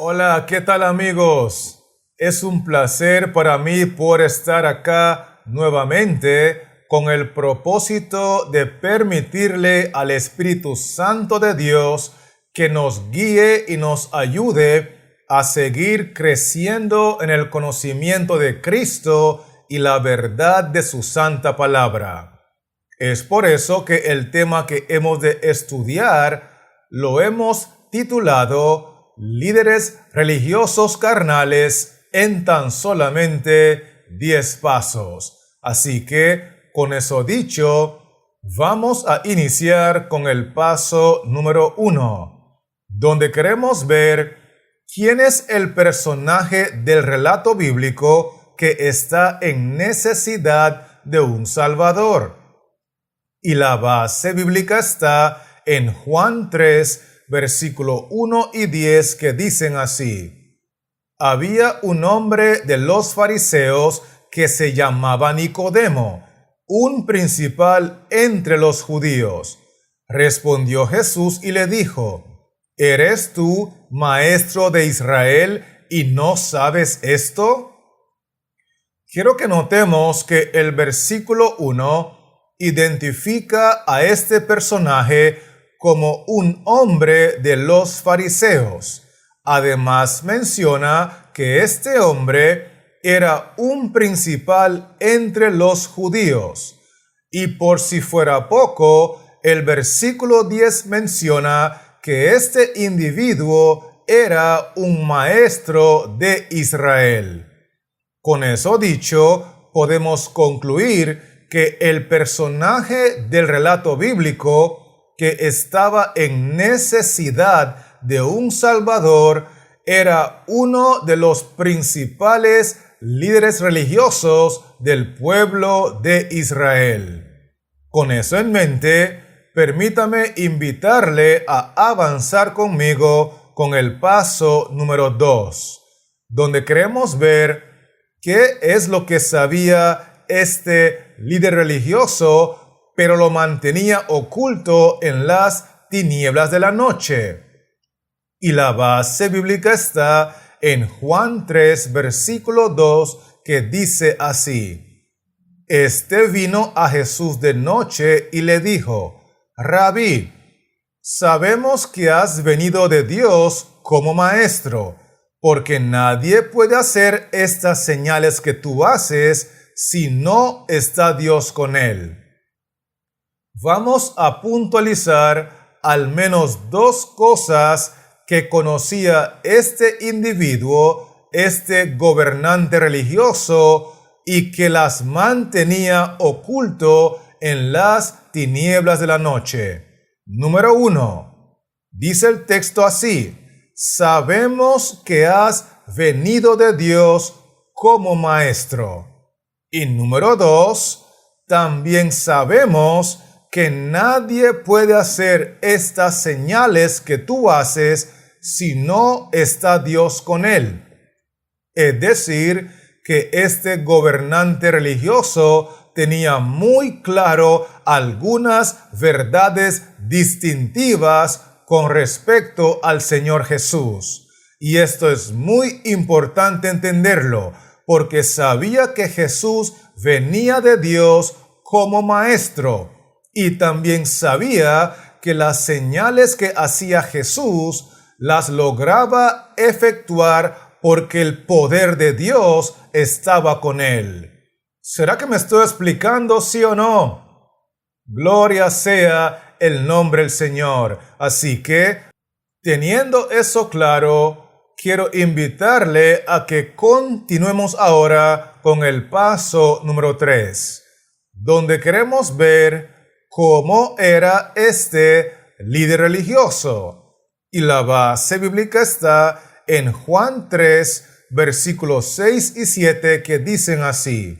Hola, ¿qué tal amigos? Es un placer para mí por estar acá nuevamente con el propósito de permitirle al Espíritu Santo de Dios que nos guíe y nos ayude a seguir creciendo en el conocimiento de Cristo y la verdad de su santa palabra. Es por eso que el tema que hemos de estudiar lo hemos titulado Líderes religiosos carnales en tan solamente 10 pasos. Así que, con eso dicho, vamos a iniciar con el paso número 1, donde queremos ver quién es el personaje del relato bíblico que está en necesidad de un Salvador. Y la base bíblica está en Juan 3, versículo 1 y 10, que dicen así: Había un hombre de los fariseos que se llamaba Nicodemo, un principal entre los judíos. Respondió Jesús y le dijo: ¿Eres tú maestro de Israel y no sabes esto? Quiero que notemos que el versículo 1 identifica a este personaje como un hombre de los fariseos. Además menciona que este hombre era un principal entre los judíos. Y por si fuera poco, el versículo 10 menciona que este individuo era un maestro de Israel. Con eso dicho, podemos concluir que el personaje del relato bíblico que estaba en necesidad de un Salvador era uno de los principales líderes religiosos del pueblo de Israel. Con eso en mente, permítame invitarle a avanzar conmigo con el paso número 2, donde queremos ver qué es lo que sabía este líder religioso, pero lo mantenía oculto en las tinieblas de la noche. Y la base bíblica está en Juan 3, versículo 2, que dice así: Este vino a Jesús de noche y le dijo: Rabí, sabemos que has venido de Dios como maestro, porque nadie puede hacer estas señales que tú haces si no está Dios con él. Vamos a puntualizar al menos dos cosas que conocía este individuo, este gobernante religioso, y que las mantenía oculto en las tinieblas de la noche. Número 1. Dice el texto así: Sabemos que has venido de Dios como maestro. Y número 2, también sabemos que nadie puede hacer estas señales que tú haces si no está Dios con él. Es decir, que este gobernante religioso tenía muy claro algunas verdades distintivas con respecto al Señor Jesús. Y esto es muy importante entenderlo, porque sabía que Jesús venía de Dios como maestro, y también sabía que las señales que hacía Jesús las lograba efectuar porque el poder de Dios estaba con él. ¿Será que me estoy explicando, sí o no? Gloria sea el nombre del Señor. Así que, teniendo eso claro, quiero invitarle a que continuemos ahora con el paso número 3, donde queremos ver cómo era este líder religioso. Y la base bíblica está en Juan 3, versículos 6 y 7, que dicen así: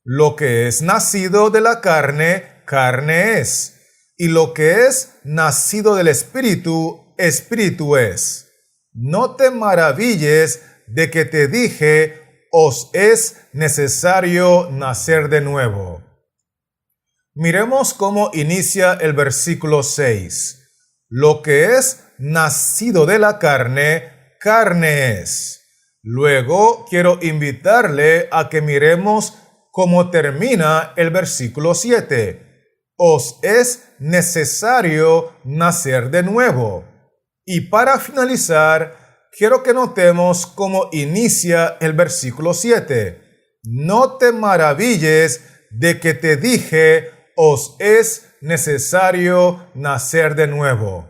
Lo que es nacido de la carne, carne es, y lo que es nacido del Espíritu, Espíritu es. No te maravilles de que te dije, os es necesario nacer de nuevo. Miremos cómo inicia el versículo 6. Lo que es nacido de la carne, carne es. Luego quiero invitarle a que miremos cómo termina el versículo 7. Os es necesario nacer de nuevo. Y para finalizar, quiero que notemos cómo inicia el versículo 7. No te maravilles de que te dije, os es necesario nacer de nuevo.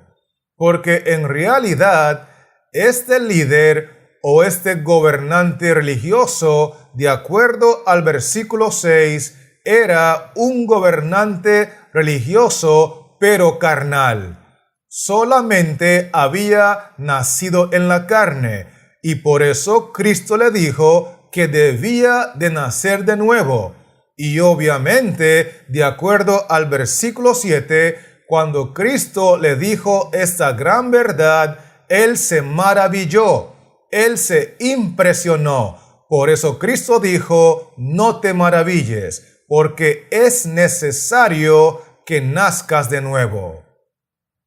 Porque en realidad, este líder o este gobernante religioso, de acuerdo al versículo 6, era un gobernante religioso, pero carnal. Solamente había nacido en la carne, y por eso Cristo le dijo que debía de nacer de nuevo. Y obviamente, de acuerdo al versículo 7, cuando Cristo le dijo esta gran verdad, él se maravilló, él se impresionó. Por eso Cristo dijo, no te maravilles, porque es necesario que nazcas de nuevo.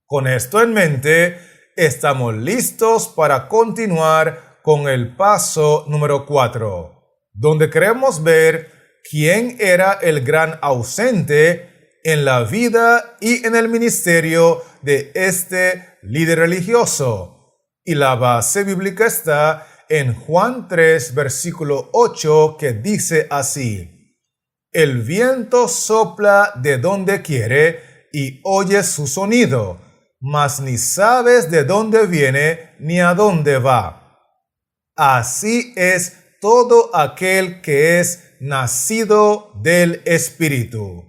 Con esto en mente, estamos listos para continuar con el paso número 4, donde queremos ver quién era el gran ausente en la vida y en el ministerio de este líder religioso. Y la base bíblica está en Juan 3, versículo 8, que dice así: el viento sopla de donde quiere y oyes su sonido, mas ni sabes de dónde viene ni a dónde va. Así es todo aquel que es nacido del Espíritu.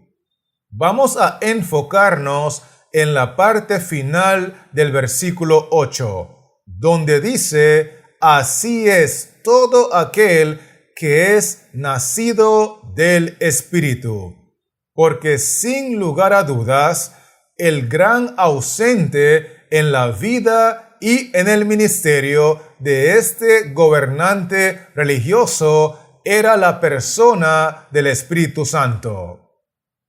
Vamos a enfocarnos en la parte final del versículo 8, donde dice, así es todo aquel que es nacido del Espíritu. Porque sin lugar a dudas, el gran ausente en la vida y en el ministerio de este gobernante religioso era la persona del Espíritu Santo.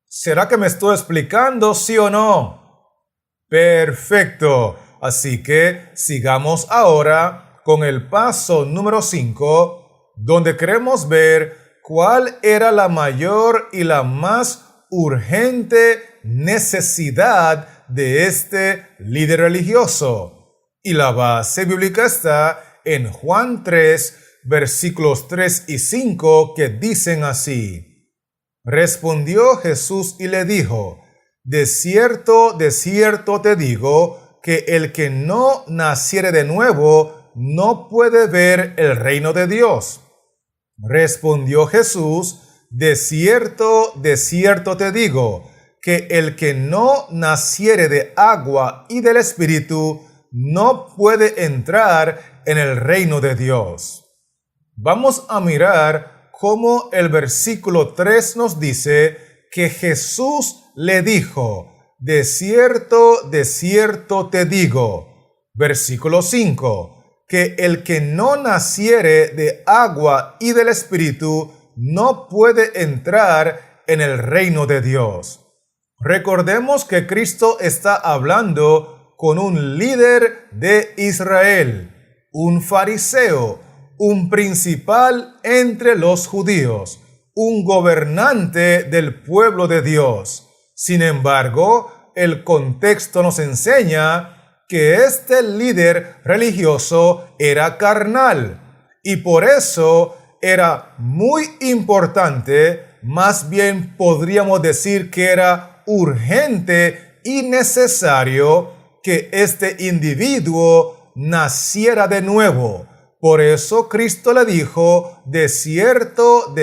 ¿Será que me estoy explicando, sí o no? Perfecto. Así que sigamos ahora con el paso número 5, donde queremos ver cuál era la mayor y la más urgente necesidad de este líder religioso. Y la base bíblica está en Juan 3, versículos 3 y 5, que dicen así. Respondió Jesús y le dijo, de cierto te digo, que el que no naciere de nuevo no puede ver el reino de Dios. Respondió Jesús, de cierto te digo, que el que no naciere de agua y del Espíritu no puede entrar en el reino de Dios. Vamos a mirar cómo el versículo 3 nos dice que Jesús le dijo, de cierto te digo. Versículo 5, que el que no naciere de agua y del Espíritu no puede entrar en el reino de Dios. Recordemos que Cristo está hablando con un líder de Israel, un fariseo, un principal entre los judíos, un gobernante del pueblo de Dios. Sin embargo, el contexto nos enseña que este líder religioso era carnal y por eso era muy importante, más bien podríamos decir que era urgente y necesario que este individuo naciera de nuevo. Por eso Cristo le dijo, de cierto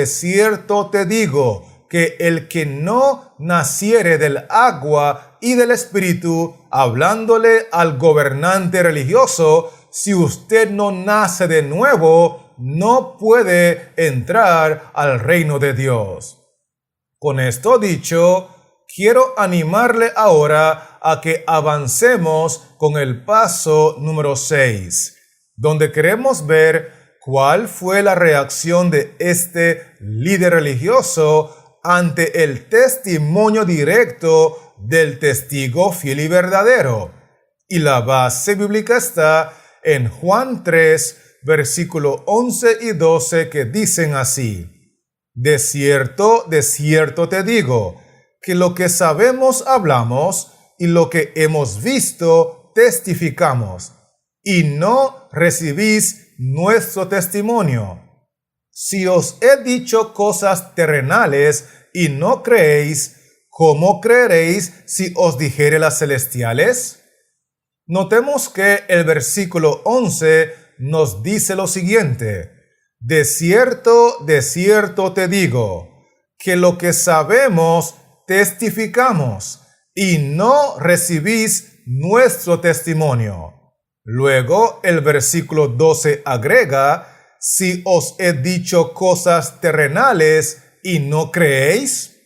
te digo, que el que no naciere del agua y del Espíritu, hablándole al gobernante religioso, si usted no nace de nuevo, no puede entrar al reino de Dios. Con esto dicho, quiero animarle ahora a que avancemos con el paso número 6. Donde queremos ver cuál fue la reacción de este líder religioso ante el testimonio directo del testigo fiel y verdadero. Y la base bíblica está en Juan 3, versículo 11 y 12, que dicen así: de cierto te digo, que lo que sabemos hablamos, y lo que hemos visto testificamos, y no recibís nuestro testimonio. Si os he dicho cosas terrenales y no creéis, ¿cómo creeréis si os dijere las celestiales? Notemos que el versículo 11 nos dice lo siguiente: de cierto te digo, que lo que sabemos testificamos, y no recibís nuestro testimonio. Luego el versículo 12 agrega: si os he dicho cosas terrenales y no creéis.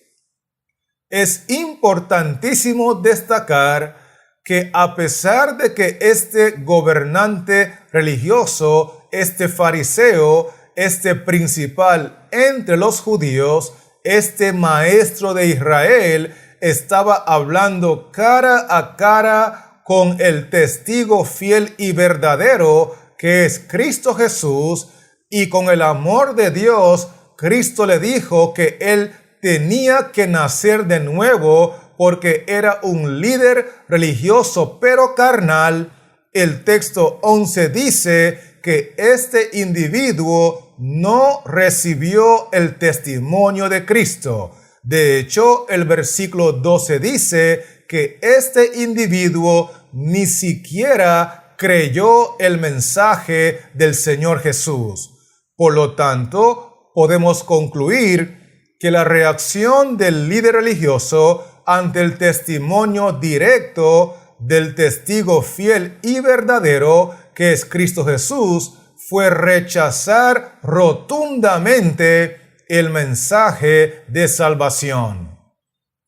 Es importantísimo destacar que a pesar de que este gobernante religioso, este fariseo, este principal entre los judíos, este maestro de Israel, estaba hablando cara a cara con el testigo fiel y verdadero, que es Cristo Jesús, y con el amor de Dios, Cristo le dijo que él tenía que nacer de nuevo porque era un líder religioso pero carnal. El texto 11 dice que este individuo no recibió el testimonio de Cristo. De hecho, el versículo 12 dice que este individuo ni siquiera creyó el mensaje del Señor Jesús. Por lo tanto, podemos concluir que la reacción del líder religioso ante el testimonio directo del testigo fiel y verdadero, que es Cristo Jesús, fue rechazar rotundamente el mensaje de salvación.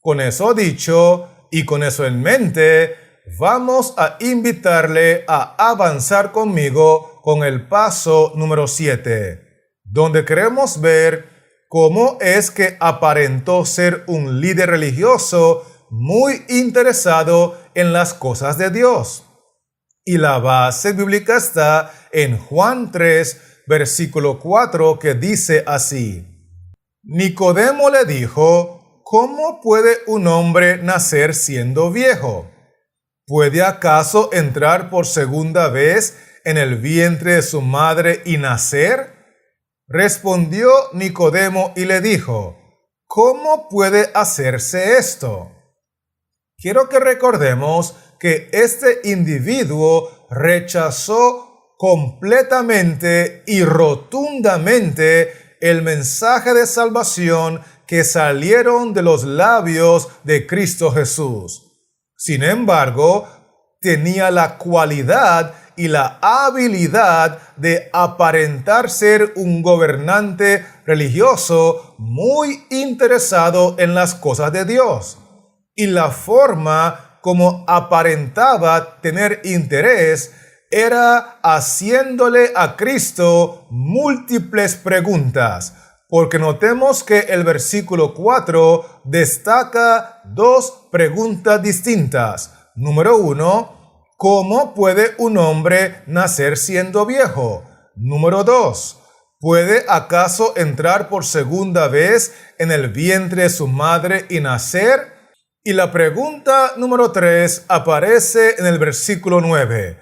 Con eso dicho y con eso en mente, vamos a invitarle a avanzar conmigo con el paso número 7, donde queremos ver cómo es que aparentó ser un líder religioso muy interesado en las cosas de Dios. Y la base bíblica está en Juan 3, versículo 4, que dice así: Nicodemo le dijo: ¿cómo puede un hombre nacer siendo viejo? ¿Puede acaso entrar por segunda vez en el vientre de su madre y nacer? Respondió Nicodemo y le dijo: ¿cómo puede hacerse esto? Quiero que recordemos que este individuo rechazó completamente y rotundamente el mensaje de salvación que salieron de los labios de Cristo Jesús. Sin embargo, tenía la cualidad y la habilidad de aparentar ser un gobernante religioso muy interesado en las cosas de Dios. Y la forma como aparentaba tener interés era haciéndole a Cristo múltiples preguntas, porque notemos que el versículo 4 destaca dos preguntas distintas. Número 1, ¿cómo puede un hombre nacer siendo viejo? Número 2, ¿puede acaso entrar por segunda vez en el vientre de su madre y nacer? Y la pregunta número 3 aparece en el versículo 9.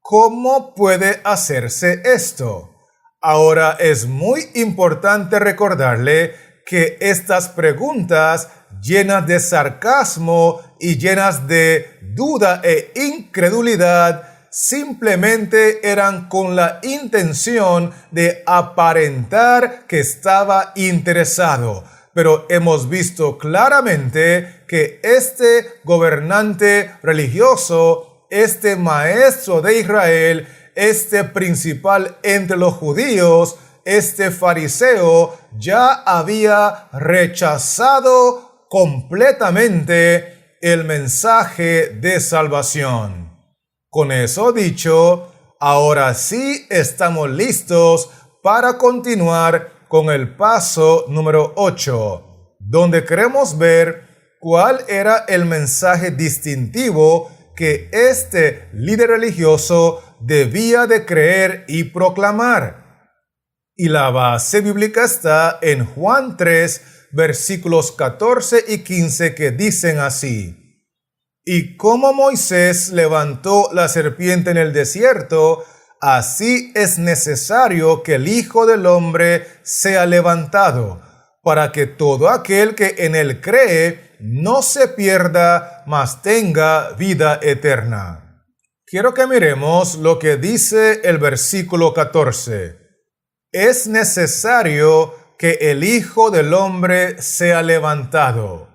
¿Cómo puede hacerse esto? Ahora es muy importante recordarle que estas preguntas llenas de sarcasmo y llenas de duda e incredulidad simplemente eran con la intención de aparentar que estaba interesado. Pero hemos visto claramente que este gobernante religioso, este maestro de Israel, este principal entre los judíos, este fariseo, ya había rechazado completamente el mensaje de salvación. Con eso dicho, ahora sí estamos listos para continuar con el paso número 8, donde queremos ver cuál era el mensaje distintivo que este líder religioso debía de creer y proclamar. Y la base bíblica está en Juan 3, versículos 14 y 15, que dicen así: Y como Moisés levantó la serpiente en el desierto, así es necesario que el Hijo del Hombre sea levantado, para que todo aquel que en él cree no se pierda, mas tenga vida eterna. Quiero que miremos lo que dice el versículo 14. Es necesario que el Hijo del Hombre sea levantado,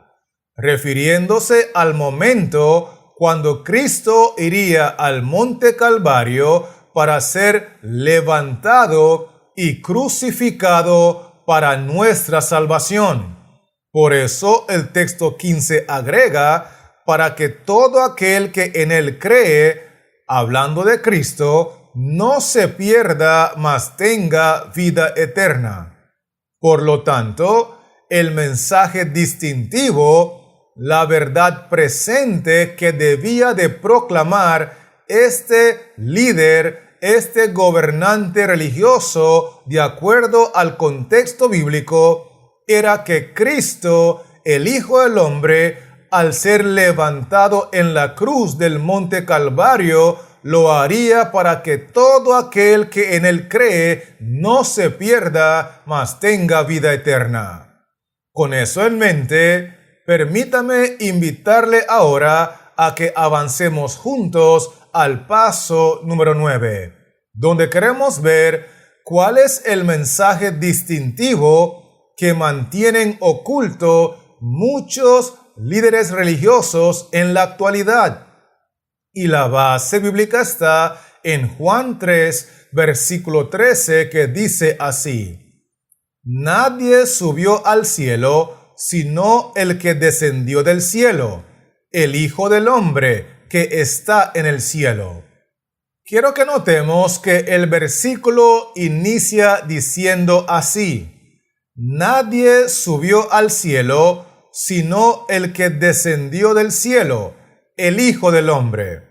refiriéndose al momento cuando Cristo iría al monte Calvario para ser levantado y crucificado para nuestra salvación. Por eso el texto 15 agrega: para que todo aquel que en él cree, hablando de Cristo, no se pierda, mas tenga vida eterna. Por lo tanto, el mensaje distintivo, la verdad presente que debía de proclamar este líder, este gobernante religioso, de acuerdo al contexto bíblico, era que Cristo, el Hijo del Hombre, al ser levantado en la cruz del monte Calvario, lo haría para que todo aquel que en él cree no se pierda, mas tenga vida eterna. Con eso en mente, permítame invitarle ahora a que avancemos juntos al paso número 9, donde queremos ver cuál es el mensaje distintivo que mantienen oculto muchos líderes religiosos en la actualidad. Y la base bíblica está en Juan 3, versículo 13, que dice así: Nadie subió al cielo sino el que descendió del cielo, el Hijo del Hombre que está en el cielo. Quiero que notemos que el versículo inicia diciendo así: Nadie subió al cielo sino el que descendió del cielo, el Hijo del Hombre.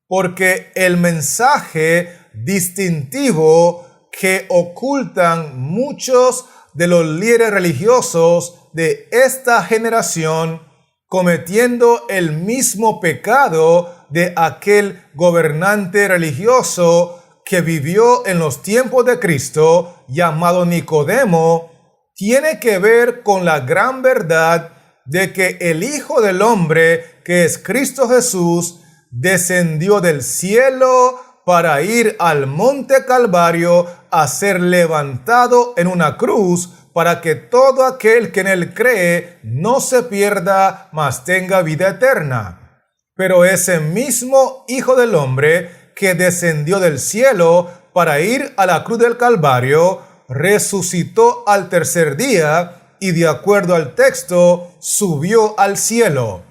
Porque el mensaje distintivo que ocultan muchos de los líderes religiosos de esta generación, cometiendo el mismo pecado de aquel gobernante religioso que vivió en los tiempos de Cristo, llamado Nicodemo, tiene que ver con la gran verdad de que el Hijo del Hombre, que es Cristo Jesús, descendió del cielo para ir al monte Calvario a ser levantado en una cruz, para que todo aquel que en él cree no se pierda, mas tenga vida eterna. Pero ese mismo Hijo del Hombre que descendió del cielo para ir a la cruz del Calvario, resucitó al tercer día y, de acuerdo al texto, subió al cielo.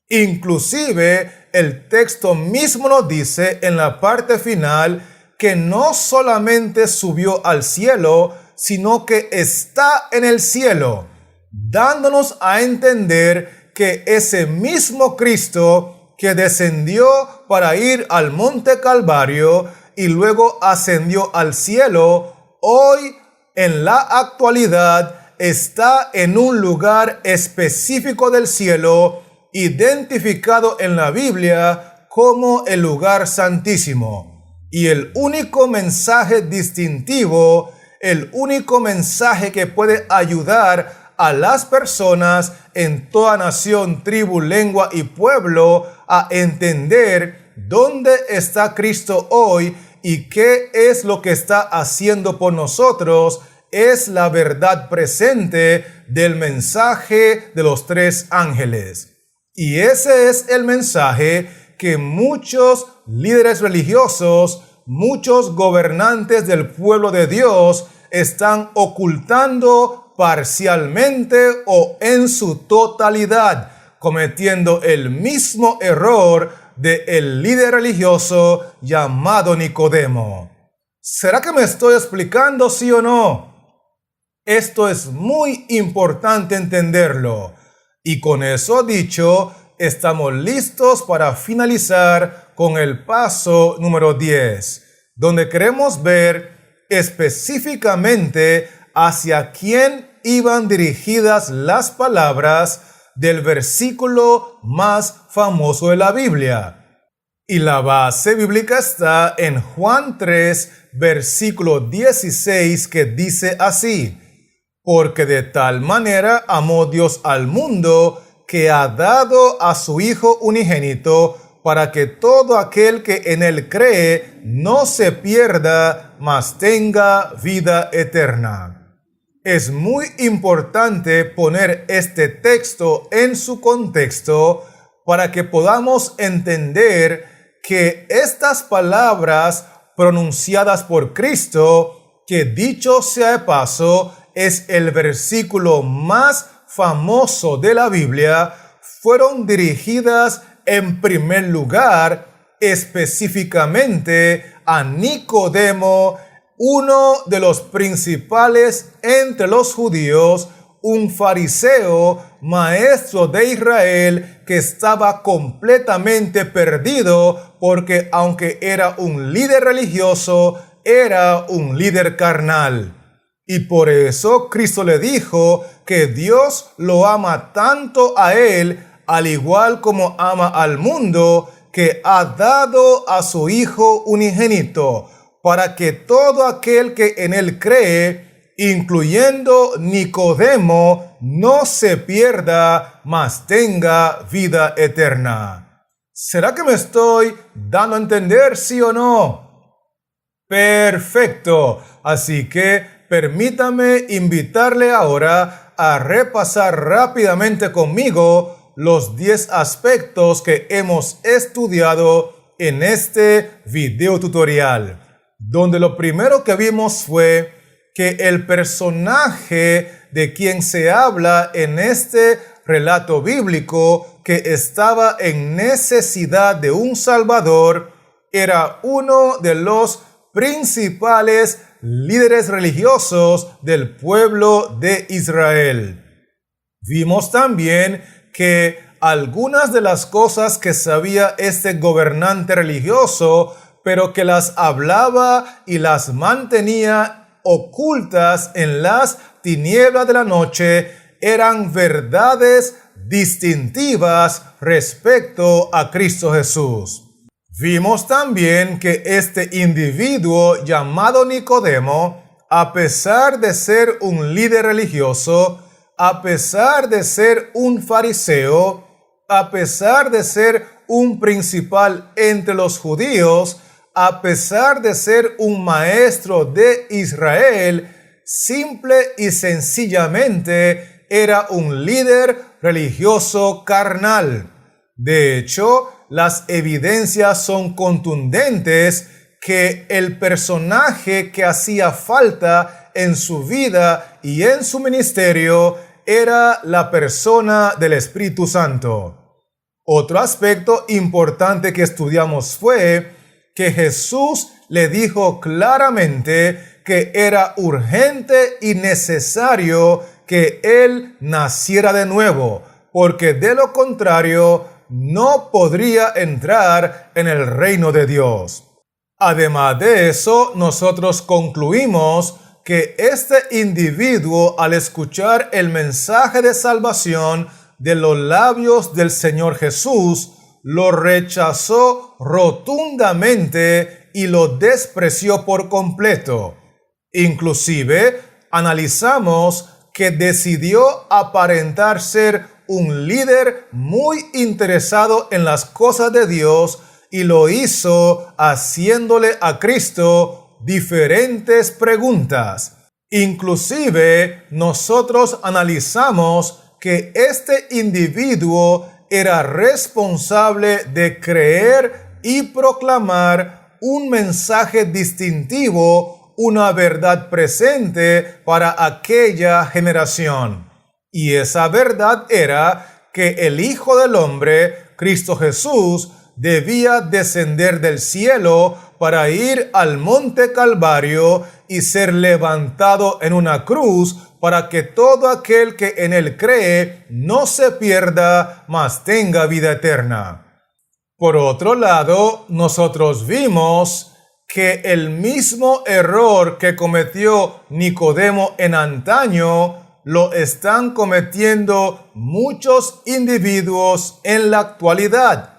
Inclusive, el texto mismo nos dice en la parte final que no solamente subió al cielo, sino que está en el cielo, dándonos a entender que ese mismo Cristo que descendió para ir al monte Calvario y luego ascendió al cielo, hoy en la actualidad está en un lugar específico del cielo, identificado en la Biblia como el lugar santísimo. Y el único mensaje distintivo, el único mensaje que puede ayudar a las personas en toda nación, tribu, lengua y pueblo a entender dónde está Cristo hoy y qué es lo que está haciendo por nosotros, es la verdad presente del mensaje de los tres ángeles. Y ese es el mensaje que muchos líderes religiosos, muchos gobernantes del pueblo de Dios están ocultando parcialmente o en su totalidad, cometiendo el mismo error del líder religioso llamado Nicodemo. ¿Será que me estoy explicando, sí o no? Esto es muy importante entenderlo. Y con eso dicho, estamos listos para finalizar con el paso número 10. donde queremos ver específicamente hacia quién iban dirigidas las palabras del versículo más famoso de la Biblia. Y la base bíblica está en Juan 3, versículo 16, que dice así: porque de tal manera amó Dios al mundo, que ha dado a su Hijo unigénito, para que todo aquel que en él cree no se pierda, mas tenga vida eterna. Es muy importante poner este texto en su contexto para que podamos entender que estas palabras pronunciadas por Cristo, que dicho sea de paso, es el versículo más famoso de la Biblia, fueron dirigidas en primer lugar específicamente a Nicodemo, uno de los principales entre los judíos, un fariseo, maestro de Israel, que estaba completamente perdido porque aunque era un líder religioso, era un líder carnal. Y por eso Cristo le dijo que Dios lo ama tanto a él, al igual como ama al mundo, que ha dado a su Hijo unigénito, para que todo aquel que en él cree, incluyendo Nicodemo, no se pierda, mas tenga vida eterna. ¿Será que me estoy dando a entender, sí o no? Perfecto. Así que permítame invitarle ahora a repasar rápidamente conmigo los 10 aspectos que hemos estudiado en este video tutorial, donde lo primero que vimos fue que el personaje de quien se habla en este relato bíblico, que estaba en necesidad de un Salvador, era uno de los principales líderes religiosos del pueblo de Israel. Vimos también que algunas de las cosas que sabía este gobernante religioso, pero que las hablaba y las mantenía ocultas en las tinieblas de la noche, eran verdades distintivas respecto a Cristo Jesús. Vimos también que este individuo llamado Nicodemo, a pesar de ser un líder religioso, a pesar de ser un fariseo, a pesar de ser un principal entre los judíos, a pesar de ser un maestro de Israel, simple y sencillamente era un líder religioso carnal. De hecho, las evidencias son contundentes que el personaje que hacía falta en su vida y en su ministerio era la persona del Espíritu Santo. Otro aspecto importante que estudiamos fue que Jesús le dijo claramente que era urgente y necesario que él naciera de nuevo, porque de lo contrario no podría entrar en el reino de Dios. Además de eso, nosotros concluimos que este individuo, al escuchar el mensaje de salvación de los labios del Señor Jesús, lo rechazó rotundamente y lo despreció por completo. Inclusive, analizamos que decidió aparentar ser un líder muy interesado en las cosas de Dios y lo hizo haciéndole a Cristo diferentes preguntas. Inclusive, nosotros analizamos que este individuo era responsable de creer y proclamar un mensaje distintivo, una verdad presente para aquella generación. Y esa verdad era que el Hijo del Hombre, Cristo Jesús, debía descender del cielo para ir al monte Calvario y ser levantado en una cruz para que todo aquel que en él cree no se pierda, mas tenga vida eterna. Por otro lado, nosotros vimos que el mismo error que cometió Nicodemo en antaño lo están cometiendo muchos individuos en la actualidad,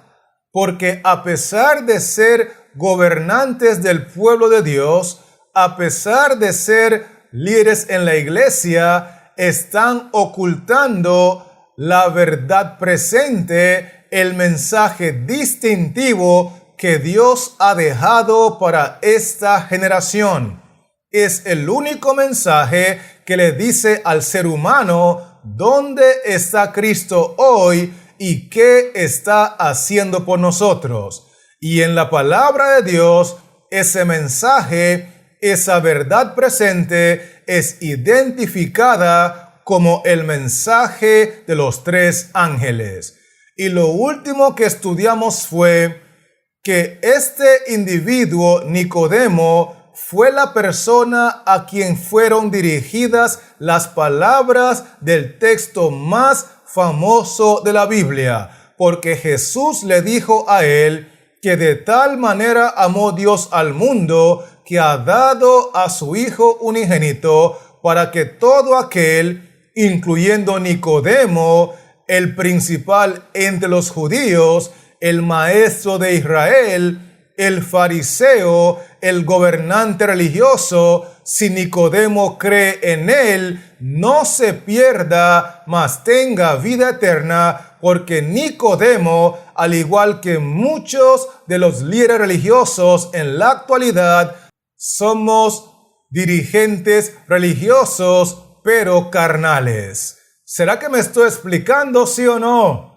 porque a pesar de ser gobernantes del pueblo de Dios, a pesar de ser líderes en la iglesia, están ocultando la verdad presente, el mensaje distintivo que Dios ha dejado para esta generación. Es el único mensaje que le dice al ser humano dónde está Cristo hoy y qué está haciendo por nosotros. Y en la palabra de Dios, ese mensaje, esa verdad presente es identificada como el mensaje de los 3 ángeles. Y lo último que estudiamos fue que este individuo, Nicodemo, fue la persona a quien fueron dirigidas las palabras del texto más famoso de la Biblia, porque Jesús le dijo a él que de tal manera amó Dios al mundo que ha dado a su Hijo unigénito para que todo aquel, incluyendo Nicodemo, el principal entre los judíos, el maestro de Israel, el fariseo, el gobernante religioso, si Nicodemo cree en él, no se pierda, mas tenga vida eterna, porque Nicodemo, al igual que muchos de los líderes religiosos en la actualidad, somos dirigentes religiosos, pero carnales. ¿Será que me estoy explicando, sí o no?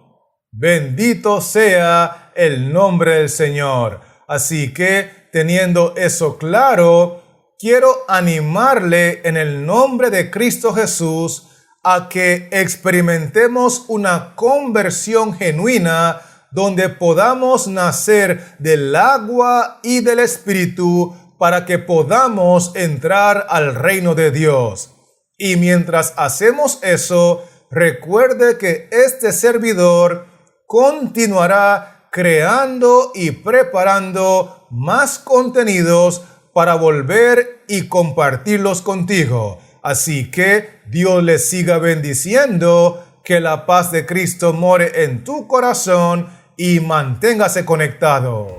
Bendito sea el nombre del Señor. Así que, teniendo eso claro, quiero animarle en el nombre de Cristo Jesús a que experimentemos una conversión genuina donde podamos nacer del agua y del Espíritu para que podamos entrar al reino de Dios. Y mientras hacemos eso, recuerde que este servidor continuará creando y preparando más contenidos para volver y compartirlos contigo. Así que Dios les siga bendiciendo, que la paz de Cristo more en tu corazón y manténgase conectado.